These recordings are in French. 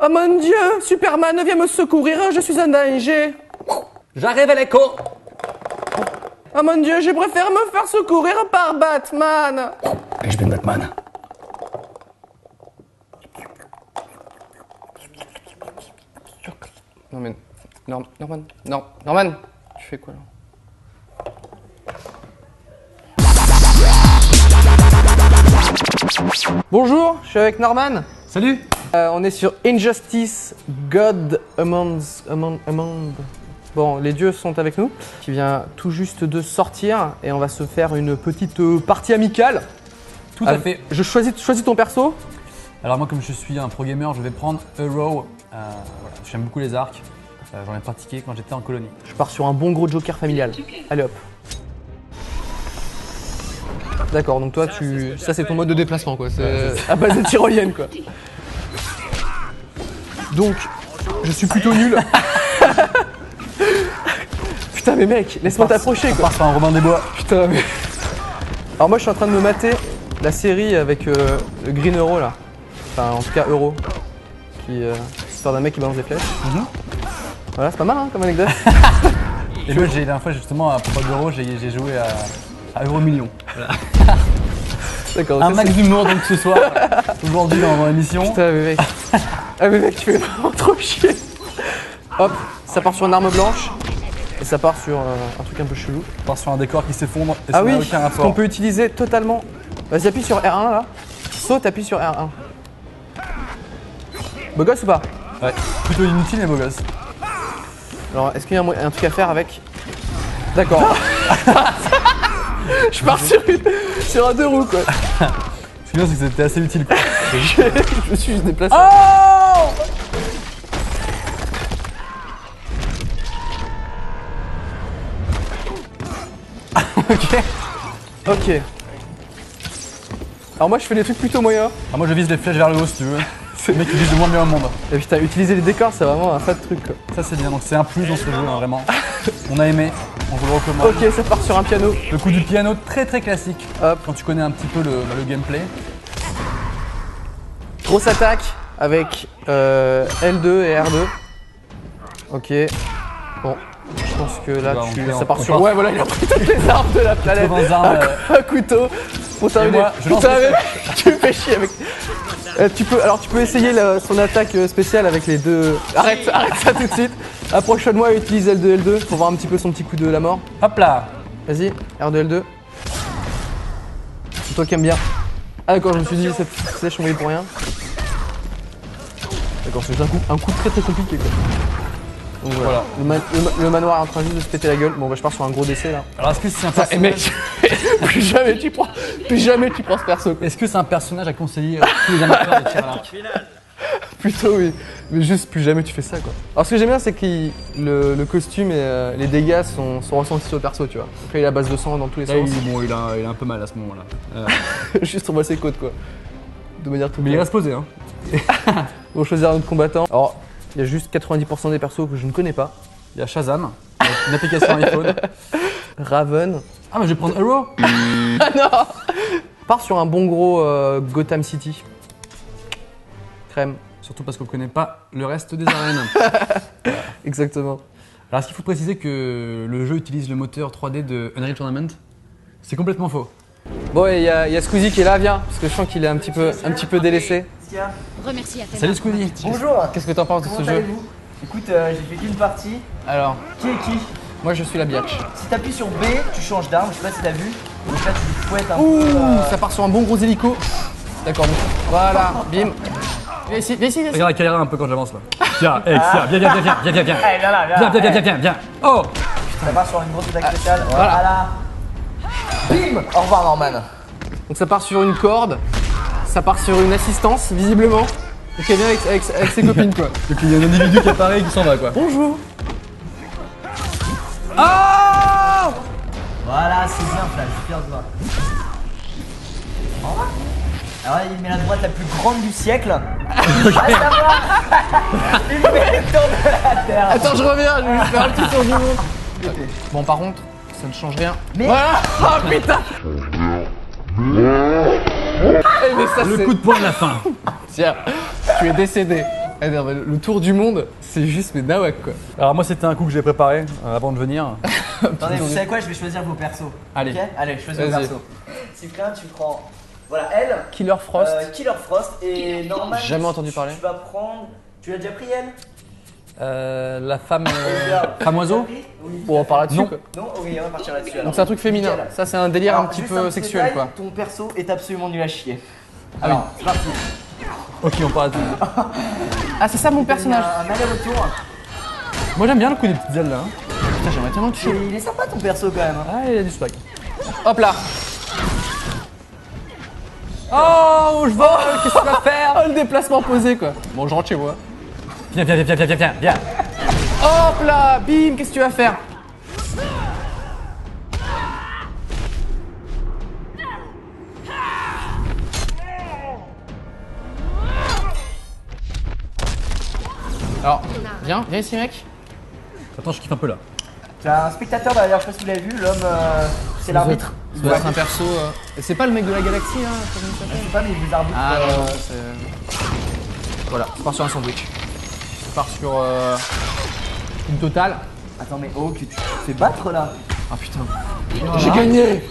Oh mon Dieu, Superman, viens me secourir, je suis en danger. J'arrive à l'écho. Oh mon Dieu, je préfère me faire secourir par Batman. Et je vais Batman. Non mais... Norman, non, Norman, tu fais quoi là? Bonjour, je suis avec Norman. Salut. On est sur Injustice God Among... Bon, les dieux sont avec nous, qui vient tout juste de sortir et on va se faire une petite partie amicale. Tout à fait. Je choisis ton perso. Alors moi, comme je suis un pro gamer, je vais prendre Hero. Voilà. J'aime beaucoup les arcs. J'en ai pratiqué quand j'étais en colonie. Je pars sur un bon gros joker familial. Allez hop. D'accord, donc toi ça c'est ton mode de déplacement quoi, c'est à base de tyrolienne quoi. Donc, je suis plutôt nul. Putain mais mec, laisse-moi t'approcher quoi. On part sur un Robin des Bois. Putain mais... Alors moi je suis en train de me mater la série avec le Green Euro là. Enfin en tout cas Euro. Qui histoire d'un mec qui balance des flèches. Voilà, c'est pas mal hein, comme anecdote. Et moi, la dernière fois, justement, à propos d'Euro, j'ai joué à Euro Million. Voilà. D'accord. Un max d'humour donc ce soir, aujourd'hui dans l'émission. Putain, mais mec. Ah, mais mec, tu fais vraiment trop chier. Hop, ça part sur une arme blanche. Et ça part sur un truc un peu chelou. On part sur un décor qui s'effondre. Et ah ça oui, n'a aucun ce rapport. qu'on peut utiliser totalement. Vas-y, appuie sur R1 là. Saute, appuie sur R1. Beau gosse ou pas? Ouais, plutôt inutile mais beau gosse. Alors, est-ce qu'il y a un truc à faire avec? D'accord. Je pars sur un deux roues quoi. Ce qui est bien, c'est que c'était assez utile quoi. Je me suis juste déplacé. Oh Ok. Alors moi je fais des trucs plutôt moyens. Ah, moi je vise les flèches vers le haut si tu veux. C'est le mec qui vise le moins bien au monde. Et putain, utiliser les décors c'est vraiment un fat truc quoi. Ça c'est bien, donc c'est un plus dans ce jeu hein, vraiment. On a aimé, on vous le recommande. Ok, ça part sur un piano. Le coup du piano très très classique. Hop. Quand tu connais un petit peu le gameplay. Grosse attaque avec L2 et R2. Ok. Bon, je pense que là ça part sur... Ouais voilà, il a pris toutes les armes de la planète. 80 armes. Un couteau. Pour terminer. moi, je lance Putain, mais tu me fais chier avec... tu peux essayer son attaque spéciale avec les deux... Arrête ça tout de suite. Approche-moi et utilise L2, L2 pour voir un petit peu son petit coup de la mort. Hop là. Vas-y, R2, L2. C'est toi qui aimes bien. Ah d'accord, je me suis dit cette flèche on met pour rien. D'accord, c'est un coup très très compliqué quoi. Donc voilà, le manoir est en train juste de se péter la gueule. Bon bah je pars sur un gros décès là. Alors est-ce que c'est un Et personnage... mec, plus jamais tu prends ce perso. Est-ce que c'est un personnage à conseiller à tous les amateurs de tir à l'arc? Plutôt oui, mais juste plus jamais tu fais ça quoi. Alors ce que j'aime bien c'est que le costume et les dégâts sont ressentis sur le perso tu vois. Donc là il a base de sang dans tous les Là, sens. il a un peu mal à ce moment-là. Juste on voit ses côtes quoi. De manière tout Mais il reste posé hein. On va choisir un autre combattant. Alors il y a juste 90% des persos que je ne connais pas. Il y a Shazam, une application iPhone. Raven. Ah mais je vais prendre Hero. Ah non. Part sur un bon gros Gotham City. Crème. Surtout parce qu'on connaît pas le reste des arènes. Exactement. Alors est-ce qu'il faut préciser que le jeu utilise le moteur 3D de Unreal Tournament? C'est complètement faux. Bon et il y a Squeezie qui est là, viens, parce que je sens qu'il est un petit peu délaissé. Remercie Athéna. Salut Squeezie. Bonjour. Qu'est-ce que t'en penses de ce Comment jeu? allez-vous? Écoute, j'ai fait qu'une partie. Alors, Qui est qui? moi je suis la biatch. Si t'appuies sur B, tu changes d'arme, je sais pas si t'as vu. Donc là, tu fouettes un Ouh, peu. ça part sur un bon gros hélico. D'accord, donc voilà, bim. Viens ici, viens ici, viens ici. Regarde la caméra un peu quand j'avance là. Tiens, viens, viens. Allez, viens là, viens. Oh. Ça part sur une grosse attaque spéciale. Voilà. Bim. Au revoir Norman. Donc ça part sur une corde, ça part sur une assistance, visiblement. Donc elle vient avec ses copines quoi. Donc il y a un individu qui apparaît et qui s'en va quoi. Bonjour. Oh. Voilà, c'est bien Flash, je suis fier de toi. Au revoir. Alors là, il met la droite la plus grande du siècle. À savoir, il met le tour de la Terre. Attends, je reviens, je vais juste faire un petit tour du monde. Bon, par contre, ça ne change rien. Mais- Voilà. Oh putain. Eh, mais ça Le c'est... coup de poing de la fin. Tiens, tu es décédé. Eh, non, mais le tour du monde, c'est juste mais nawak quoi. Alors moi c'était un coup que j'ai préparé avant de venir. Attendez, vous savez quoi? Je vais choisir vos persos. Allez. Ok, allez, je choisis vos Vas-y. persos. Cyprien, tu prends. Voilà, elle. Killer Frost. Killer Frost et Norman. Jamais entendu parler. Tu vas prendre. Tu l'as déjà pris elle? La femme femme oiseau. Oui. Bon, on parle là-dessus Non. quoi. Non, ok, on va partir là-dessus. alors. Donc c'est un truc féminin. Nickel. Ça c'est un délire Alors, un petit juste peu petit sexuel détail, quoi. Ton perso est absolument nul à chier. Ah Alors, c'est parti. Ok, on parle de tout. Ah c'est ça mon personnage. Un aller-retour. Moi j'aime bien le coup des petites ailes là. Putain j'aimerais tellement toucher. Il est sympa ton perso quand même. hein. Ah il a du swag. Hop là. Oh je vole, qu'est-ce que tu vas faire? Oh le déplacement posé quoi. Bon je rentre chez moi. Viens. Hop là, bim, qu'est-ce que tu vas faire? Alors, viens ici mec. Attends, je kiffe un peu là. Tu as un spectateur derrière, je sais pas si vous l'avez vu, l'homme, c'est l'arbitre. Ça doit être un perso. Et c'est pas le mec de la galaxie hein, comment il Je s'appelle? sais pas, mais il vous arbitre. Ah non, c'est. Voilà, je pars sur un sandwich. Je pars sur une totale. Attends, mais oh, que tu te fais battre là. Ah putain. J'ai gagné.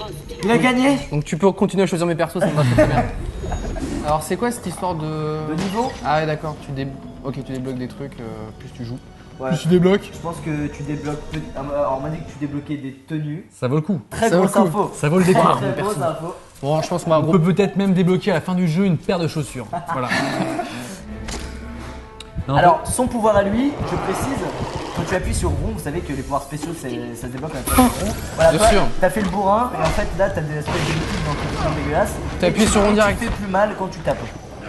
Il a gagné. Donc tu peux continuer à choisir mes persos, ça me va très bien. Alors c'est quoi cette histoire de. De niveau. Ah ouais d'accord, ok tu débloques des trucs, plus tu joues. Ouais. Tu débloques. Je pense que tu débloques. Alors, on m'a dit que tu débloquais des tenues. Ça vaut le coup. Très Ça vaut grosse le coup. info. Ça vaut le décor. Très grosse info. Bon je pense qu'on va On peut peut-être même débloquer à la fin du jeu une paire de chaussures. Voilà. Non, Alors, son pouvoir à lui, je précise, quand tu appuies sur rond, vous savez que les pouvoirs spéciaux, ça se débloque avec le rond. Voilà, Bien toi, sûr. T'as fait le bourrin, et en fait, là, t'as des espèces de liquides dans ton truc dégueulasse. T'appuies sur rond direct. Tu fais plus mal quand tu tapes.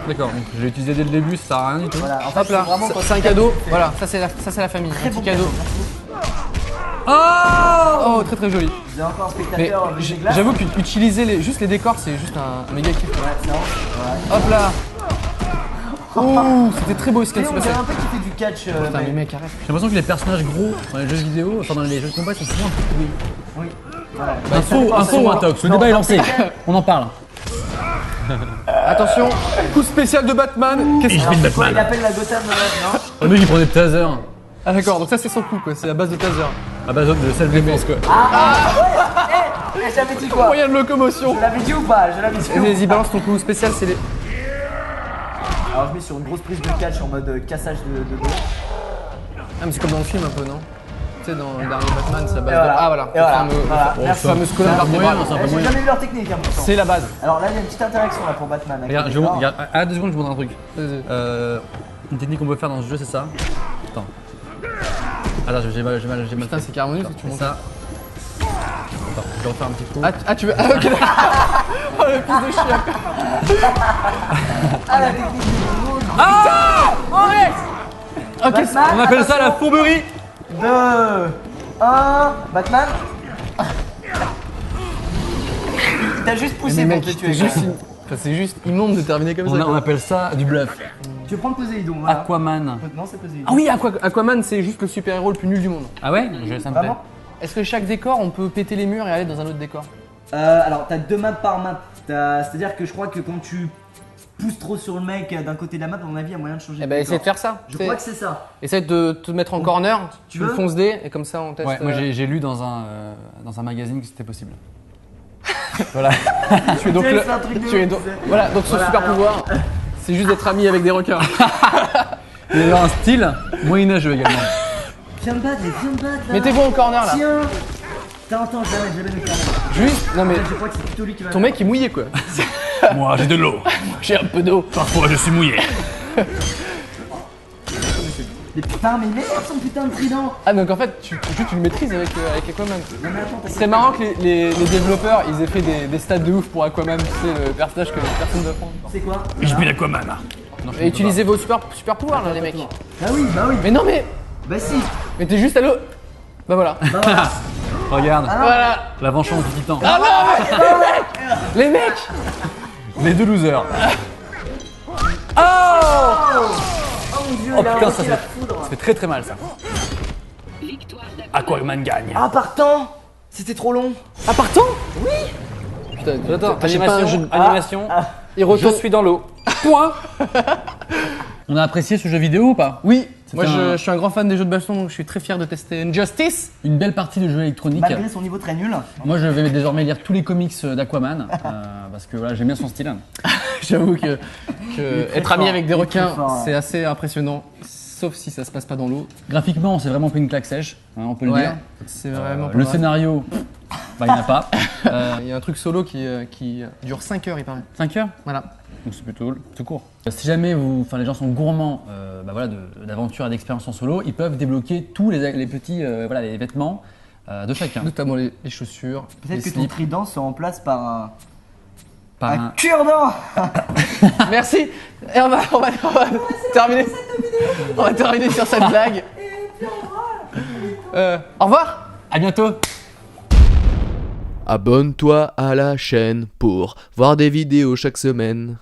d'accord, donc je l'ai utilisé dès le début, ça sert à rien du tout. Voilà, en fait, Hop là, vraiment quand c'est un tu cadeau. tapes, tu fais Voilà, ça c'est la famille. Très Un bon petit cadeau. Oh Oh très très joli. Vous avez encore un Mais spectateur avec des glaces. j'avoue qu'utiliser juste les décors c'est juste un méga kiff. Ouais, c'est vrai. Voilà. Hop là. Ouh, c'était très beau ce qui Et vient de on se dirait passer. un peu qui fait du catch. Putain mais mais- mec arrête. J'ai l'impression que les personnages gros dans les jeux vidéo, enfin dans les jeux de combat, sont souvent un peu pourris. Oui, voilà. Info ou un tox, le débat est lancé. On en parle. Attention, coup spécial de Batman. Qu'est-ce que Alors, c'est quoi, il appelle la Gotham, non? Le mec il prend des tasers Ah d'accord, donc ça c'est son coup quoi, c'est à base de taser. à base de self-défense quoi. Eh, j'avais dit quoi? Moyen de locomotion. Je l'avais dit ou pas? Je l'avais dit ou pas? Vas-y balance ton coup spécial, c'est les. Alors, je mets sur une grosse prise de catch en mode cassage de dos. Ah mais c'est comme dans le film un peu non? Tu sais dans le dernier Batman c'est à base Et voilà. de. Ah voilà, Et voilà. le fameux, Voilà. le Merci. fameux colonne C'est un peu moyen, vertébrale. c'est un peu J'ai moyen. jamais vu leur technique, hein, pourtant. C'est la base. Alors là, il y a une petite interaction là pour Batman. avec Regarde, les je vous décors. regarde, à 2 secondes, je vous montre un truc. Vas-y. Une technique qu'on peut faire dans ce jeu, c'est ça. Attends. Attends, j'ai mal Putain fait. c'est carrément nul ce que tu C'est montres. ça. Attends, je vais refaire un petit coup. Ah tu veux. Ah ok d'accord. Oh le fils de chien. Ah, la technique du rouge. Ok, Batman, On appelle ça la fourberie. 2, 1, Batman. T'as juste poussé mais pour mec, te tuer. c'est juste, c'est juste immonde de terminer comme ça. On quoi. appelle ça du bluff. Tu veux prendre Poséidon, voilà. Aquaman. Non, c'est Poséidon. Ah oui, Aquaman c'est juste le super héros le plus nul du monde. Ah ouais, ça me plaît. Vraiment? Est-ce que chaque décor on peut péter les murs et aller dans un autre décor? Alors, t'as 2 maps par map. C'est-à-dire que je crois que quand tu pousses trop sur le mec d'un côté de la map, à mon avis, il y a moyen de changer Eh de ben décor. essaie de faire ça. Je crois que c'est ça. Essaie de te mettre en corner, tu veux le fonces D et comme ça on teste. Ouais, moi j'ai lu dans un magazine que c'était possible. Voilà. tu es donc Tu sais, le- c'est un truc de tu es ouf, donc- tu sais. Voilà, donc son Voilà, super alors. pouvoir, c'est juste d'être ami avec des requins. Il y avait un style moyenâgeux également. Viens me battre, mais viens me battre là. Mettez-vous en corner là. Tiens. Attends, jamais me faire. Juste, non mais Je crois que c'est plutôt lui qui va. ton mec est mouillé quoi. Moi j'ai de l'eau. J'ai un peu d'eau. Parfois je suis mouillé. Mais putain, mais merde son putain de trident. Ah donc en fait tu le maîtrises avec Aquaman. Non mais attends, Ce serait marrant que les développeurs ils aient fait des stats de ouf pour Aquaman, tu sais le personnage que personne ne va prendre. c'est quoi? Je suis l'Aquaman. Et utilisez vos super pouvoirs là les mecs. Bah oui. Mais non mais Bah si. mais t'es juste à l'eau. Bah voilà. Bah voilà. Regarde, Voilà. la vengeance du titan. Ah non mais les mecs. Les deux losers. Oh mon dieu, Oh il a putain, invoqué ça la fait- foudre. Ça fait très très mal ça. Aquaman gagne. Ah partant. C'était trop long. Ah partant? Oui. Putain, Attends, t'achètes pas un jeu de... animation. Il retourne. Je suis dans l'eau. Point. On a apprécié ce jeu vidéo ou pas? Oui, moi C'était je suis un grand fan des jeux de baston, donc je suis très fier de tester Injustice. une belle partie de jeu électronique. Malgré son niveau très nul. Moi, je vais désormais lire tous les comics d'Aquaman parce que voilà, j'aime bien son style. J'avoue que est très être ami fort, avec des il est très requins, fort, ouais. c'est assez impressionnant, sauf si ça se passe pas dans l'eau. Graphiquement, on s'est vraiment pris une claque sèche, hein, on peut le dire. c'est vraiment pas Le mal. scénario, bah, il n'y en a pas. Il y a un truc solo qui dure 5 heures, il paraît. 5 heures, Voilà. donc c'est plutôt court. Si jamais les gens sont gourmands bah, voilà, d'aventure et d'expérience en solo, ils peuvent débloquer tous les petits voilà, les vêtements de chacun. Notamment les chaussures, les Peut-être que ton slips. trident se remplace par Par un un- cure-dent. Merci. Et on va terminer. On va terminer sur cette blague. Au revoir. À bientôt. Abonne-toi à la chaîne pour voir des vidéos chaque semaine.